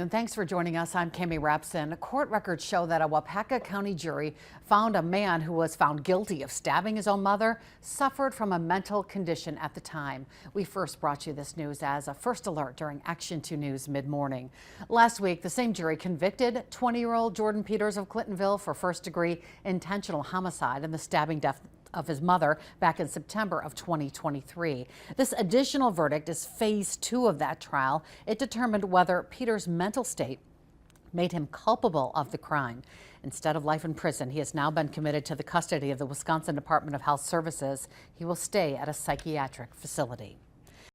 And thanks for joining us. I'm Cami Rapson. Court records show that a Wapaka County jury found a man who was found guilty of stabbing his own mother suffered from a mental condition at the time. We first brought you this news as a first alert during Action 2 News mid-morning. Last week, the same jury convicted 20-year-old Jordan Peters of Clintonville for first-degree intentional homicide in the stabbing death of his mother back in September of 2023. This additional verdict is phase 2 of that trial. It determined whether Peters' mental state made him culpable of the crime. Instead of life in prison, he has now been committed to the custody of the Wisconsin Department of Health Services. He will stay at a psychiatric facility.